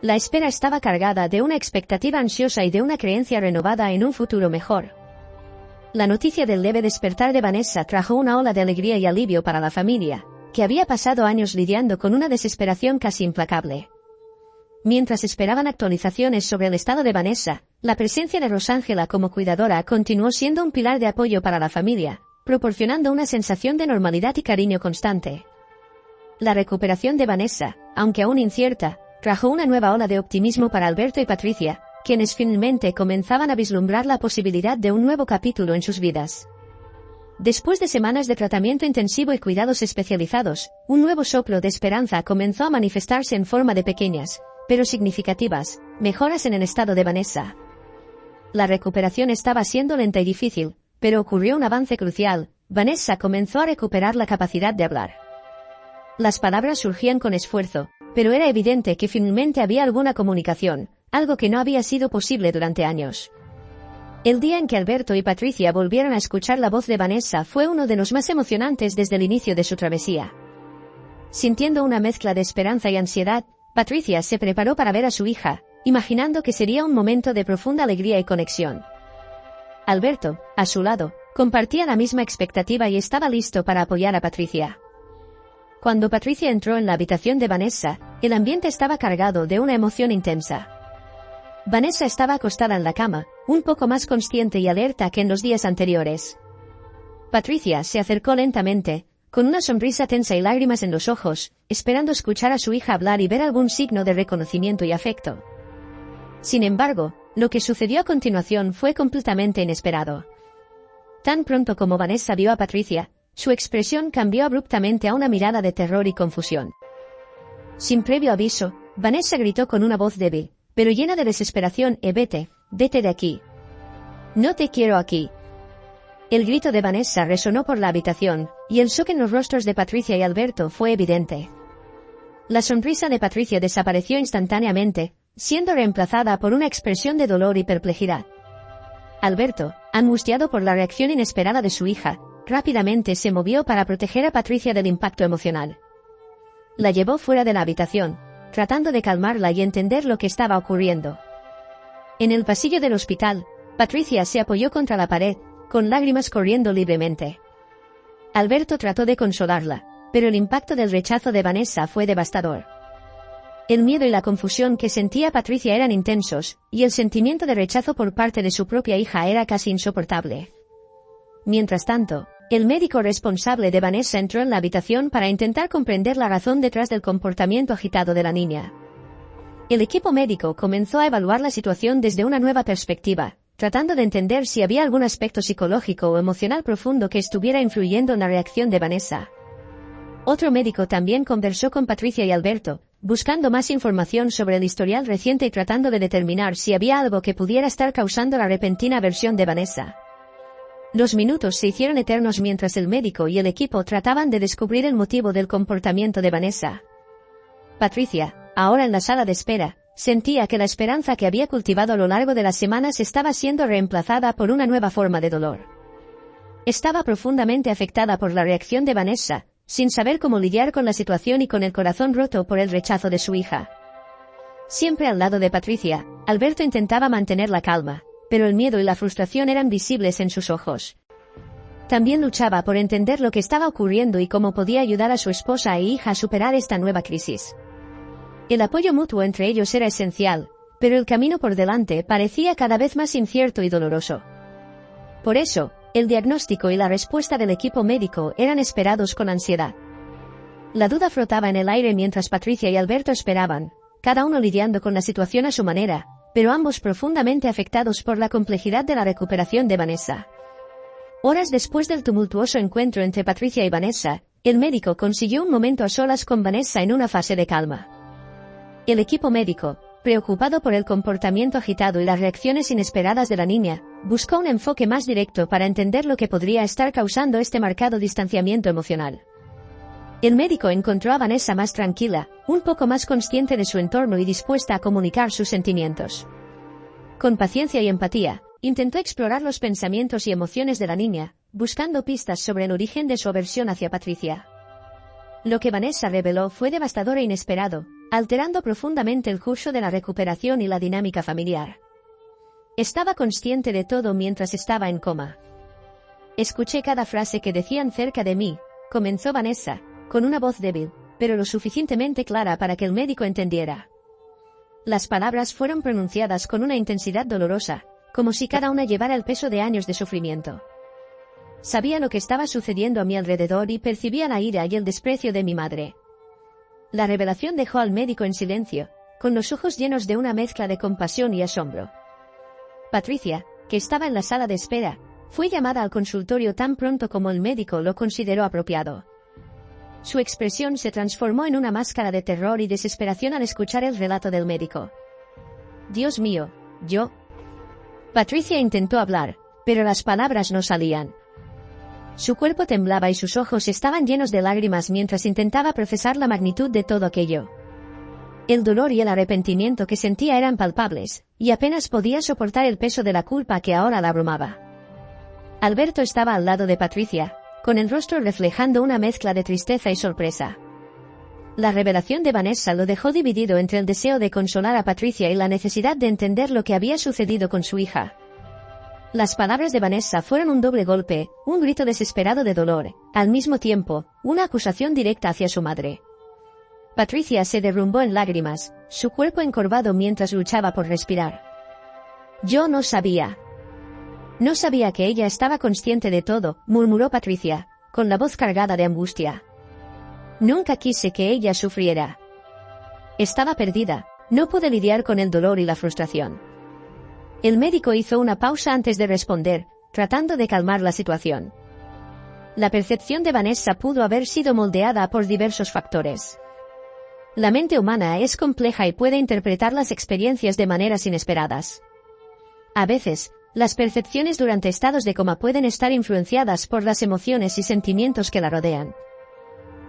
La espera estaba cargada de una expectativa ansiosa y de una creencia renovada en un futuro mejor. La noticia del leve despertar de Vanessa trajo una ola de alegría y alivio para la familia, que había pasado años lidiando con una desesperación casi implacable. Mientras esperaban actualizaciones sobre el estado de Vanessa, la presencia de Rosángela como cuidadora continuó siendo un pilar de apoyo para la familia, proporcionando una sensación de normalidad y cariño constante. La recuperación de Vanessa, aunque aún incierta, trajo una nueva ola de optimismo para Alberto y Patricia, quienes finalmente comenzaban a vislumbrar la posibilidad de un nuevo capítulo en sus vidas. Después de semanas de tratamiento intensivo y cuidados especializados, un nuevo soplo de esperanza comenzó a manifestarse en forma de pequeñas, pero significativas, mejoras en el estado de Vanessa. La recuperación estaba siendo lenta y difícil, pero ocurrió un avance crucial. Vanessa comenzó a recuperar la capacidad de hablar. Las palabras surgían con esfuerzo, pero era evidente que finalmente había alguna comunicación, algo que no había sido posible durante años. El día en que Alberto y Patricia volvieron a escuchar la voz de Vanessa fue uno de los más emocionantes desde el inicio de su travesía. Sintiendo una mezcla de esperanza y ansiedad, Patricia se preparó para ver a su hija, imaginando que sería un momento de profunda alegría y conexión. Alberto, a su lado, compartía la misma expectativa y estaba listo para apoyar a Patricia. Cuando Patricia entró en la habitación de Vanessa, El ambiente estaba cargado de una emoción intensa. Vanessa estaba acostada en la cama, un poco más consciente y alerta que en los días anteriores. Patricia se acercó lentamente, con una sonrisa tensa y lágrimas en los ojos, esperando escuchar a su hija hablar y ver algún signo de reconocimiento y afecto. Sin embargo, lo que sucedió a continuación fue completamente inesperado. Tan pronto como Vanessa vio a Patricia, su expresión cambió abruptamente a una mirada de terror y confusión. Sin previo aviso, Vanessa gritó con una voz débil, pero llena de desesperación: vete de aquí. No te quiero aquí. El grito de Vanessa resonó por la habitación, y el shock en los rostros de Patricia y Alberto fue evidente. La sonrisa de Patricia desapareció instantáneamente, siendo reemplazada por una expresión de dolor y perplejidad. Alberto, angustiado por la reacción inesperada de su hija, rápidamente se movió para proteger a Patricia del impacto emocional. La llevó fuera de la habitación, tratando de calmarla y entender lo que estaba ocurriendo. En el pasillo del hospital, Patricia se apoyó contra la pared, con lágrimas corriendo libremente. Alberto trató de consolarla, pero el impacto del rechazo de Vanessa fue devastador. El miedo y la confusión que sentía Patricia eran intensos, y el sentimiento de rechazo por parte de su propia hija era casi insoportable. Mientras tanto, el médico responsable de Vanessa entró en la habitación para intentar comprender la razón detrás del comportamiento agitado de la niña. El equipo médico comenzó a evaluar la situación desde una nueva perspectiva, tratando de entender si había algún aspecto psicológico o emocional profundo que estuviera influyendo en la reacción de Vanessa. Otro médico también conversó con Patricia y Alberto, buscando más información sobre el historial reciente y tratando de determinar si había algo que pudiera estar causando la repentina aversión de Vanessa. Los minutos se hicieron eternos mientras el médico y el equipo trataban de descubrir el motivo del comportamiento de Vanessa. Patricia, ahora en la sala de espera, sentía que la esperanza que había cultivado a lo largo de las semanas estaba siendo reemplazada por una nueva forma de dolor. Estaba profundamente afectada por la reacción de Vanessa, sin saber cómo lidiar con la situación y con el corazón roto por el rechazo de su hija. Siempre al lado de Patricia, Alberto intentaba mantener la calma, pero el miedo y la frustración eran visibles en sus ojos. También luchaba por entender lo que estaba ocurriendo y cómo podía ayudar a su esposa e hija a superar esta nueva crisis. El apoyo mutuo entre ellos era esencial, pero el camino por delante parecía cada vez más incierto y doloroso. Por eso, el diagnóstico y la respuesta del equipo médico eran esperados con ansiedad. La duda flotaba en el aire mientras Patricia y Alberto esperaban, cada uno lidiando con la situación a su manera, pero ambos profundamente afectados por la complejidad de la recuperación de Vanessa. Horas después del tumultuoso encuentro entre Patricia y Vanessa, el médico consiguió un momento a solas con Vanessa en una fase de calma. El equipo médico, preocupado por el comportamiento agitado y las reacciones inesperadas de la niña, buscó un enfoque más directo para entender lo que podría estar causando este marcado distanciamiento emocional. El médico encontró a Vanessa más tranquila, un poco más consciente de su entorno y dispuesta a comunicar sus sentimientos. Con paciencia y empatía, intentó explorar los pensamientos y emociones de la niña, buscando pistas sobre el origen de su aversión hacia Patricia. Lo que Vanessa reveló fue devastador e inesperado, alterando profundamente el curso de la recuperación y la dinámica familiar. Estaba consciente de todo mientras estaba en coma. Escuché cada frase que decían cerca de mí, comenzó Vanessa, con una voz débil, pero lo suficientemente clara para que el médico entendiera. Las palabras fueron pronunciadas con una intensidad dolorosa, como si cada una llevara el peso de años de sufrimiento. Sabía lo que estaba sucediendo a mi alrededor y percibía la ira y el desprecio de mi madre. La revelación dejó al médico en silencio, con los ojos llenos de una mezcla de compasión y asombro. Patricia, que estaba en la sala de espera, fue llamada al consultorio tan pronto como el médico lo consideró apropiado. Su expresión se transformó en una máscara de terror y desesperación al escuchar el relato del médico. «Dios mío, yo...». Patricia intentó hablar, pero las palabras no salían. Su cuerpo temblaba y sus ojos estaban llenos de lágrimas mientras intentaba procesar la magnitud de todo aquello. El dolor y el arrepentimiento que sentía eran palpables, y apenas podía soportar el peso de la culpa que ahora la abrumaba. Alberto estaba al lado de Patricia, con el rostro reflejando una mezcla de tristeza y sorpresa. La revelación de Vanessa lo dejó dividido entre el deseo de consolar a Patricia y la necesidad de entender lo que había sucedido con su hija. Las palabras de Vanessa fueron un doble golpe, un grito desesperado de dolor, al mismo tiempo, una acusación directa hacia su madre. Patricia se derrumbó en lágrimas, su cuerpo encorvado mientras luchaba por respirar. Yo no sabía. No sabía que ella estaba consciente de todo, murmuró Patricia, con la voz cargada de angustia. Nunca quise que ella sufriera. Estaba perdida, no pude lidiar con el dolor y la frustración. El médico hizo una pausa antes de responder, tratando de calmar la situación. La percepción de Vanessa pudo haber sido moldeada por diversos factores. La mente humana es compleja y puede interpretar las experiencias de maneras inesperadas. A veces, las percepciones durante estados de coma pueden estar influenciadas por las emociones y sentimientos que la rodean.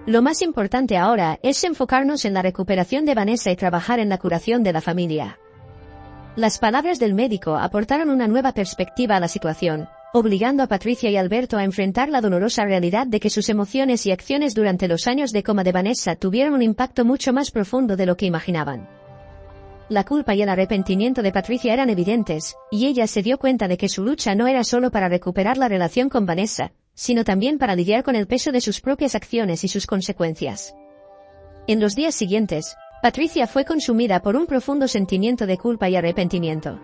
Lo más importante ahora es enfocarnos en la recuperación de Vanessa y trabajar en la curación de la familia. Las palabras del médico aportaron una nueva perspectiva a la situación, obligando a Patricia y Alberto a enfrentar la dolorosa realidad de que sus emociones y acciones durante los años de coma de Vanessa tuvieron un impacto mucho más profundo de lo que imaginaban. La culpa y el arrepentimiento de Patricia eran evidentes, y ella se dio cuenta de que su lucha no era solo para recuperar la relación con Vanessa, sino también para lidiar con el peso de sus propias acciones y sus consecuencias. En los días siguientes, Patricia fue consumida por un profundo sentimiento de culpa y arrepentimiento.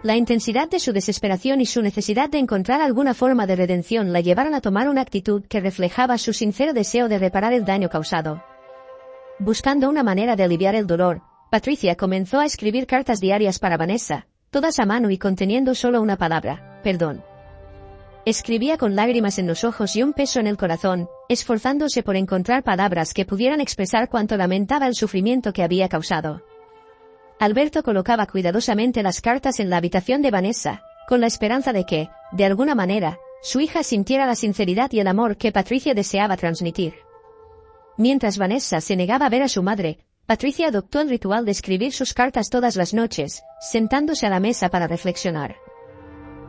La intensidad de su desesperación y su necesidad de encontrar alguna forma de redención la llevaron a tomar una actitud que reflejaba su sincero deseo de reparar el daño causado. Buscando una manera de aliviar el dolor, Patricia comenzó a escribir cartas diarias para Vanessa, todas a mano y conteniendo solo una palabra: perdón. Escribía con lágrimas en los ojos y un peso en el corazón, esforzándose por encontrar palabras que pudieran expresar cuánto lamentaba el sufrimiento que había causado. Alberto colocaba cuidadosamente las cartas en la habitación de Vanessa, con la esperanza de que, de alguna manera, su hija sintiera la sinceridad y el amor que Patricia deseaba transmitir. Mientras Vanessa se negaba a ver a su madre, Patricia adoptó el ritual de escribir sus cartas todas las noches, sentándose a la mesa para reflexionar.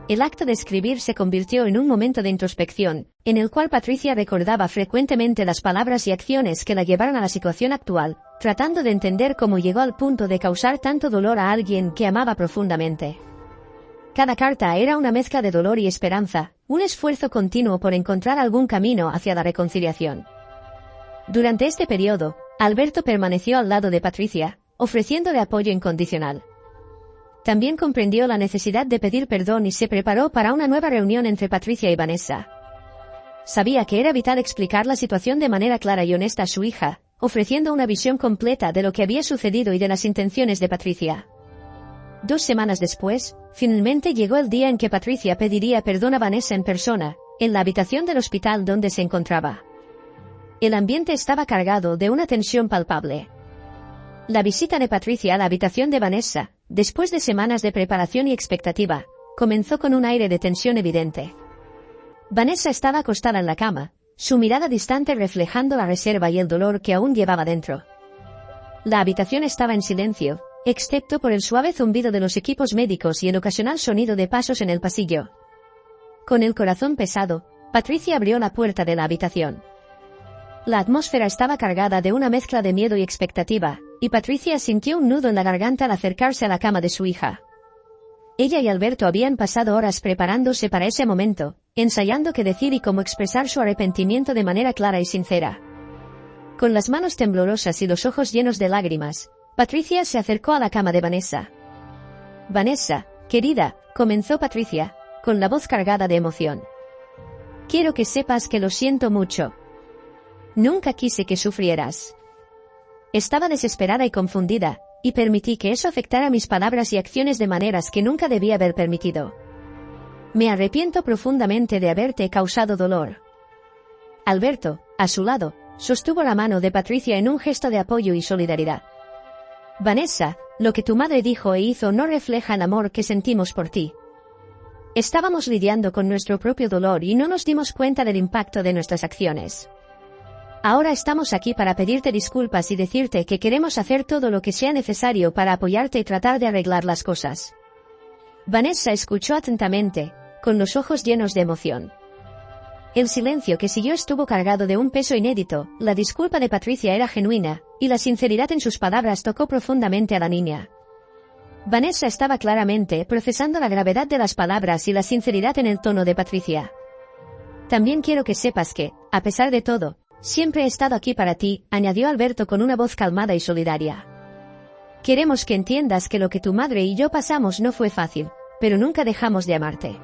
El acto de escribir se convirtió en un momento de introspección, en el cual Patricia recordaba frecuentemente las palabras y acciones que la llevaron a la situación actual, tratando de entender cómo llegó al punto de causar tanto dolor a alguien que amaba profundamente. Cada carta era una mezcla de dolor y esperanza, un esfuerzo continuo por encontrar algún camino hacia la reconciliación. Durante este periodo, Alberto permaneció al lado de Patricia, ofreciéndole apoyo incondicional. También comprendió la necesidad de pedir perdón y se preparó para una nueva reunión entre Patricia y Vanessa. Sabía que era vital explicar la situación de manera clara y honesta a su hija, ofreciendo una visión completa de lo que había sucedido y de las intenciones de Patricia. 2 semanas después, finalmente llegó el día en que Patricia pediría perdón a Vanessa en persona, en la habitación del hospital donde se encontraba. El ambiente estaba cargado de una tensión palpable. La visita de Patricia a la habitación de Vanessa, después de semanas de preparación y expectativa, comenzó con un aire de tensión evidente. Vanessa estaba acostada en la cama, su mirada distante reflejando la reserva y el dolor que aún llevaba dentro. La habitación estaba en silencio, excepto por el suave zumbido de los equipos médicos y el ocasional sonido de pasos en el pasillo. Con el corazón pesado, Patricia abrió la puerta de la habitación. La atmósfera estaba cargada de una mezcla de miedo y expectativa, y Patricia sintió un nudo en la garganta al acercarse a la cama de su hija. Ella y Alberto habían pasado horas preparándose para ese momento, ensayando qué decir y cómo expresar su arrepentimiento de manera clara y sincera. Con las manos temblorosas y los ojos llenos de lágrimas, Patricia se acercó a la cama de Vanessa. «Vanessa, querida», comenzó Patricia, con la voz cargada de emoción. «Quiero que sepas que lo siento mucho. Nunca quise que sufrieras. Estaba desesperada y confundida, y permití que eso afectara mis palabras y acciones de maneras que nunca debía haber permitido. Me arrepiento profundamente de haberte causado dolor». Alberto, a su lado, sostuvo la mano de Patricia en un gesto de apoyo y solidaridad. «Vanessa, lo que tu madre dijo e hizo no refleja el amor que sentimos por ti. Estábamos lidiando con nuestro propio dolor y no nos dimos cuenta del impacto de nuestras acciones. Ahora estamos aquí para pedirte disculpas y decirte que queremos hacer todo lo que sea necesario para apoyarte y tratar de arreglar las cosas». Vanessa escuchó atentamente, con los ojos llenos de emoción. El silencio que siguió estuvo cargado de un peso inédito, la disculpa de Patricia era genuina, y la sinceridad en sus palabras tocó profundamente a la niña. Vanessa estaba claramente procesando la gravedad de las palabras y la sinceridad en el tono de Patricia. «También quiero que sepas que, a pesar de todo, Siempre he estado aquí para ti, añadió Alberto con una voz calmada y solidaria. Queremos que entiendas que lo que tu madre y yo pasamos no fue fácil, pero nunca dejamos de amarte.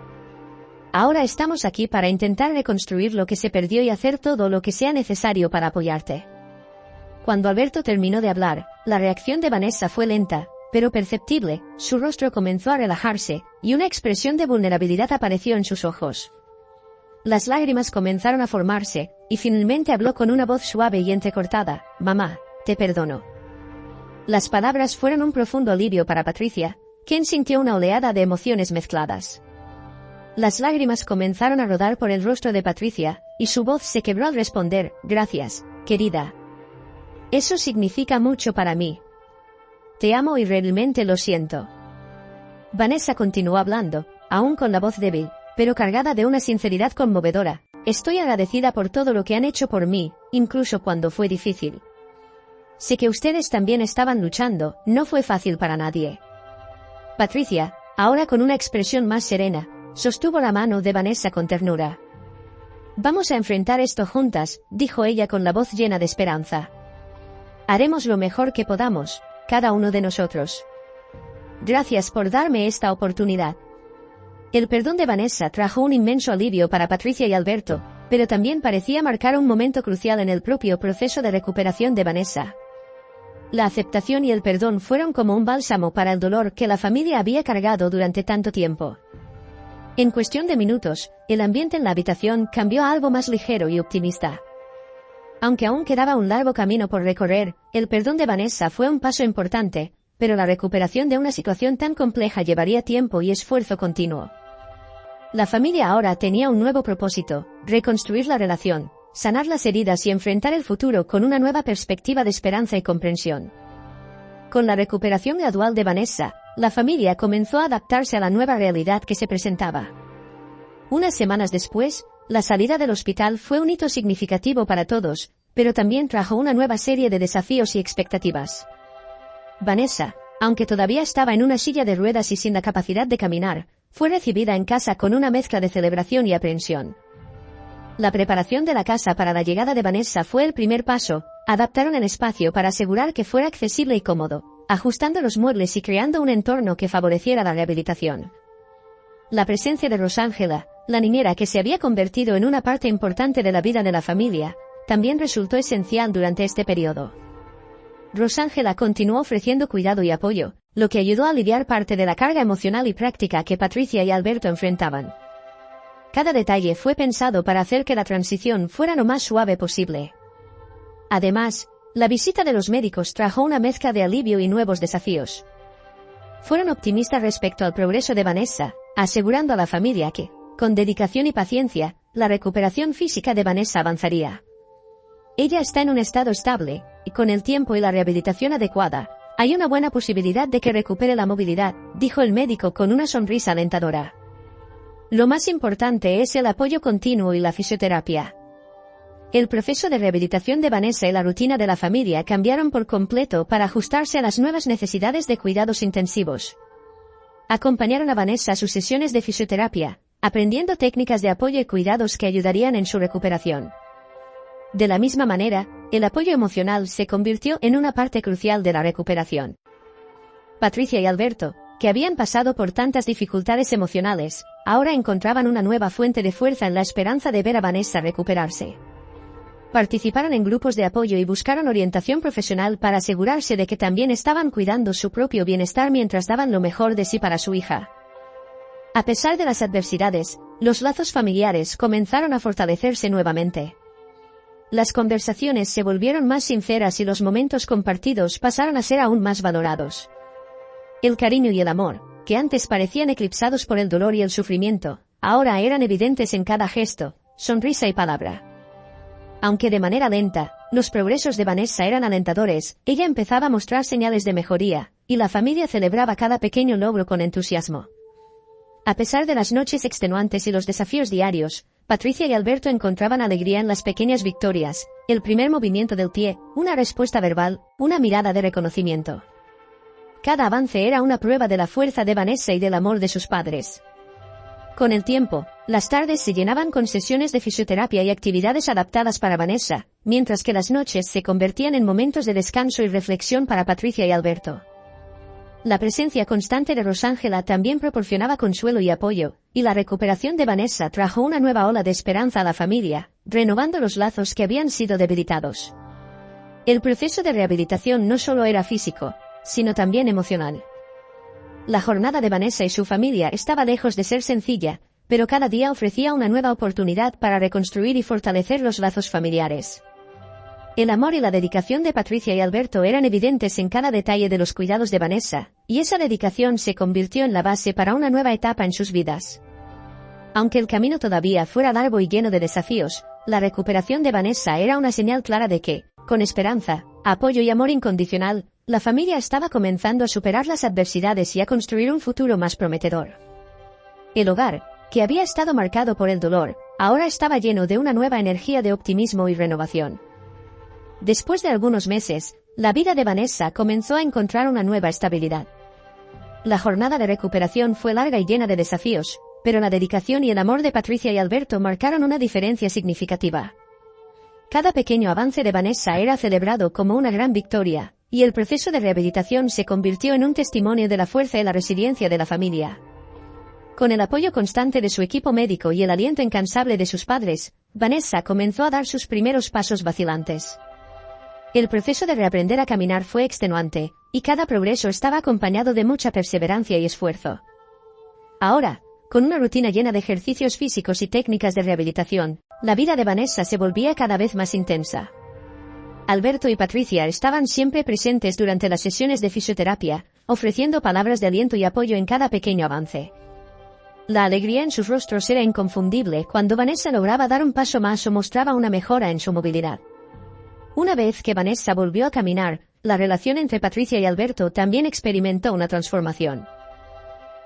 Ahora estamos aquí para intentar reconstruir lo que se perdió y hacer todo lo que sea necesario para apoyarte. Cuando Alberto terminó de hablar, la reacción de Vanessa fue lenta, pero perceptible, su rostro comenzó a relajarse, y una expresión de vulnerabilidad apareció en sus ojos. Las lágrimas comenzaron a formarse, y finalmente habló con una voz suave y entrecortada: «Mamá, te perdono». Las palabras fueron un profundo alivio para Patricia, quien sintió una oleada de emociones mezcladas. Las lágrimas comenzaron a rodar por el rostro de Patricia, y su voz se quebró al responder: «Gracias, querida. Eso significa mucho para mí. Te amo y realmente lo siento». Vanessa continuó hablando, aún con la voz débil, pero cargada de una sinceridad conmovedora: «Estoy agradecida por todo lo que han hecho por mí, incluso cuando fue difícil. Sé que ustedes también estaban luchando, no fue fácil para nadie». Patricia, ahora con una expresión más serena, sostuvo la mano de Vanessa con ternura. «Vamos a enfrentar esto juntas», dijo ella con la voz llena de esperanza. «Haremos lo mejor que podamos, cada uno de nosotros. Gracias por darme esta oportunidad». El perdón de Vanessa trajo un inmenso alivio para Patricia y Alberto, pero también parecía marcar un momento crucial en el propio proceso de recuperación de Vanessa. La aceptación y el perdón fueron como un bálsamo para el dolor que la familia había cargado durante tanto tiempo. En cuestión de minutos, el ambiente en la habitación cambió a algo más ligero y optimista. Aunque aún quedaba un largo camino por recorrer, el perdón de Vanessa fue un paso importante, pero la recuperación de una situación tan compleja llevaría tiempo y esfuerzo continuo. La familia ahora tenía un nuevo propósito: reconstruir la relación, sanar las heridas y enfrentar el futuro con una nueva perspectiva de esperanza y comprensión. Con la recuperación gradual de Vanessa, la familia comenzó a adaptarse a la nueva realidad que se presentaba. Unas semanas después, la salida del hospital fue un hito significativo para todos, pero también trajo una nueva serie de desafíos y expectativas. Vanessa, aunque todavía estaba en una silla de ruedas y sin la capacidad de caminar, fue recibida en casa con una mezcla de celebración y aprensión. La preparación de la casa para la llegada de Vanessa fue el primer paso. Adaptaron el espacio para asegurar que fuera accesible y cómodo, ajustando los muebles y creando un entorno que favoreciera la rehabilitación. La presencia de Rosángela, la niñera que se había convertido en una parte importante de la vida de la familia, también resultó esencial durante este periodo. Rosángela continuó ofreciendo cuidado y apoyo, lo que ayudó a aliviar parte de la carga emocional y práctica que Patricia y Alberto enfrentaban. Cada detalle fue pensado para hacer que la transición fuera lo más suave posible. Además, la visita de los médicos trajo una mezcla de alivio y nuevos desafíos. Fueron optimistas respecto al progreso de Vanessa, asegurando a la familia que, con dedicación y paciencia, la recuperación física de Vanessa avanzaría. Ella está en un estado estable, y con el tiempo y la rehabilitación adecuada, hay una buena posibilidad de que recupere la movilidad, dijo el médico con una sonrisa alentadora. Lo más importante es el apoyo continuo y la fisioterapia. El proceso de rehabilitación de Vanessa y la rutina de la familia cambiaron por completo para ajustarse a las nuevas necesidades de cuidados intensivos. Acompañaron a Vanessa a sus sesiones de fisioterapia, aprendiendo técnicas de apoyo y cuidados que ayudarían en su recuperación. De la misma manera, el apoyo emocional se convirtió en una parte crucial de la recuperación. Patricia y Alberto, que habían pasado por tantas dificultades emocionales, ahora encontraban una nueva fuente de fuerza en la esperanza de ver a Vanessa recuperarse. Participaron en grupos de apoyo y buscaron orientación profesional para asegurarse de que también estaban cuidando su propio bienestar mientras daban lo mejor de sí para su hija. A pesar de las adversidades, los lazos familiares comenzaron a fortalecerse nuevamente. Las conversaciones se volvieron más sinceras y los momentos compartidos pasaron a ser aún más valorados. El cariño y el amor, que antes parecían eclipsados por el dolor y el sufrimiento, ahora eran evidentes en cada gesto, sonrisa y palabra. Aunque de manera lenta, los progresos de Vanessa eran alentadores, ella empezaba a mostrar señales de mejoría, y la familia celebraba cada pequeño logro con entusiasmo. A pesar de las noches extenuantes y los desafíos diarios, Patricia y Alberto encontraban alegría en las pequeñas victorias, el primer movimiento del pie, una respuesta verbal, una mirada de reconocimiento. Cada avance era una prueba de la fuerza de Vanessa y del amor de sus padres. Con el tiempo, las tardes se llenaban con sesiones de fisioterapia y actividades adaptadas para Vanessa, mientras que las noches se convertían en momentos de descanso y reflexión para Patricia y Alberto. La presencia constante de Rosángela también proporcionaba consuelo y apoyo, y la recuperación de Vanessa trajo una nueva ola de esperanza a la familia, renovando los lazos que habían sido debilitados. El proceso de rehabilitación no solo era físico, sino también emocional. La jornada de Vanessa y su familia estaba lejos de ser sencilla, pero cada día ofrecía una nueva oportunidad para reconstruir y fortalecer los lazos familiares. El amor y la dedicación de Patricia y Alberto eran evidentes en cada detalle de los cuidados de Vanessa, y esa dedicación se convirtió en la base para una nueva etapa en sus vidas. Aunque el camino todavía fuera largo y lleno de desafíos, la recuperación de Vanessa era una señal clara de que, con esperanza, apoyo y amor incondicional, la familia estaba comenzando a superar las adversidades y a construir un futuro más prometedor. El hogar, que había estado marcado por el dolor, ahora estaba lleno de una nueva energía de optimismo y renovación. Después de algunos meses, la vida de Vanessa comenzó a encontrar una nueva estabilidad. La jornada de recuperación fue larga y llena de desafíos, pero la dedicación y el amor de Patricia y Alberto marcaron una diferencia significativa. Cada pequeño avance de Vanessa era celebrado como una gran victoria, y el proceso de rehabilitación se convirtió en un testimonio de la fuerza y la resiliencia de la familia. Con el apoyo constante de su equipo médico y el aliento incansable de sus padres, Vanessa comenzó a dar sus primeros pasos vacilantes. El proceso de reaprender a caminar fue extenuante, y cada progreso estaba acompañado de mucha perseverancia y esfuerzo. Ahora, con una rutina llena de ejercicios físicos y técnicas de rehabilitación, la vida de Vanessa se volvía cada vez más intensa. Alberto y Patricia estaban siempre presentes durante las sesiones de fisioterapia, ofreciendo palabras de aliento y apoyo en cada pequeño avance. La alegría en sus rostros era inconfundible cuando Vanessa lograba dar un paso más o mostraba una mejora en su movilidad. Una vez que Vanessa volvió a caminar, la relación entre Patricia y Alberto también experimentó una transformación.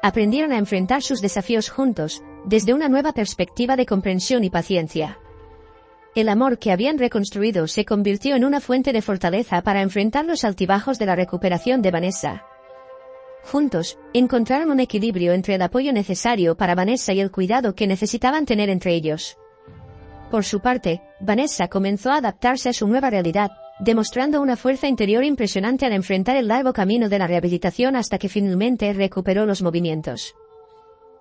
Aprendieron a enfrentar sus desafíos juntos, desde una nueva perspectiva de comprensión y paciencia. El amor que habían reconstruido se convirtió en una fuente de fortaleza para enfrentar los altibajos de la recuperación de Vanessa. Juntos, encontraron un equilibrio entre el apoyo necesario para Vanessa y el cuidado que necesitaban tener entre ellos. Por su parte, Vanessa comenzó a adaptarse a su nueva realidad, demostrando una fuerza interior impresionante al enfrentar el largo camino de la rehabilitación hasta que finalmente recuperó los movimientos.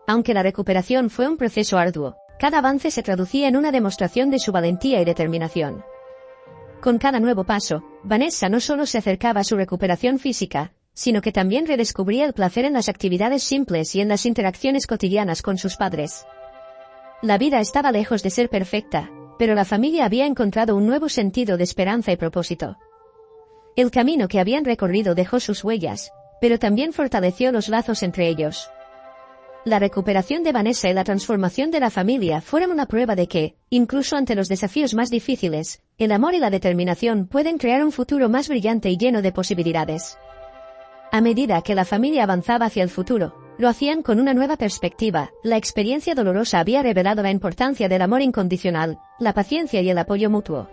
Aunque la recuperación fue un proceso arduo, cada avance se traducía en una demostración de su valentía y determinación. Con cada nuevo paso, Vanessa no solo se acercaba a su recuperación física, sino que también redescubría el placer en las actividades simples y en las interacciones cotidianas con sus padres. La vida estaba lejos de ser perfecta, pero la familia había encontrado un nuevo sentido de esperanza y propósito. El camino que habían recorrido dejó sus huellas, pero también fortaleció los lazos entre ellos. La recuperación de Vanessa y la transformación de la familia fueron una prueba de que, incluso ante los desafíos más difíciles, el amor y la determinación pueden crear un futuro más brillante y lleno de posibilidades. A medida que la familia avanzaba hacia el futuro, lo hacían con una nueva perspectiva. La experiencia dolorosa había revelado la importancia del amor incondicional, la paciencia y el apoyo mutuo.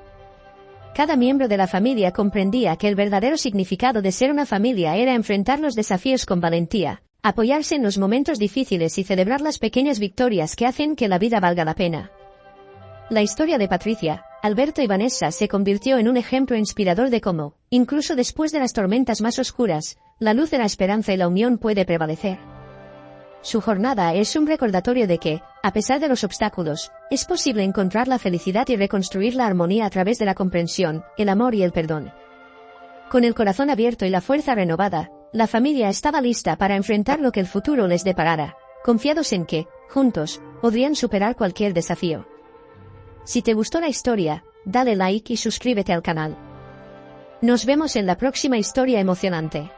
Cada miembro de la familia comprendía que el verdadero significado de ser una familia era enfrentar los desafíos con valentía, apoyarse en los momentos difíciles y celebrar las pequeñas victorias que hacen que la vida valga la pena. La historia de Patricia, Alberto y Vanessa se convirtió en un ejemplo inspirador de cómo, incluso después de las tormentas más oscuras, la luz de la esperanza y la unión puede prevalecer. Su jornada es un recordatorio de que, a pesar de los obstáculos, es posible encontrar la felicidad y reconstruir la armonía a través de la comprensión, el amor y el perdón. Con el corazón abierto y la fuerza renovada, la familia estaba lista para enfrentar lo que el futuro les deparara, confiados en que, juntos, podrían superar cualquier desafío. Si te gustó la historia, dale like y suscríbete al canal. Nos vemos en la próxima historia emocionante.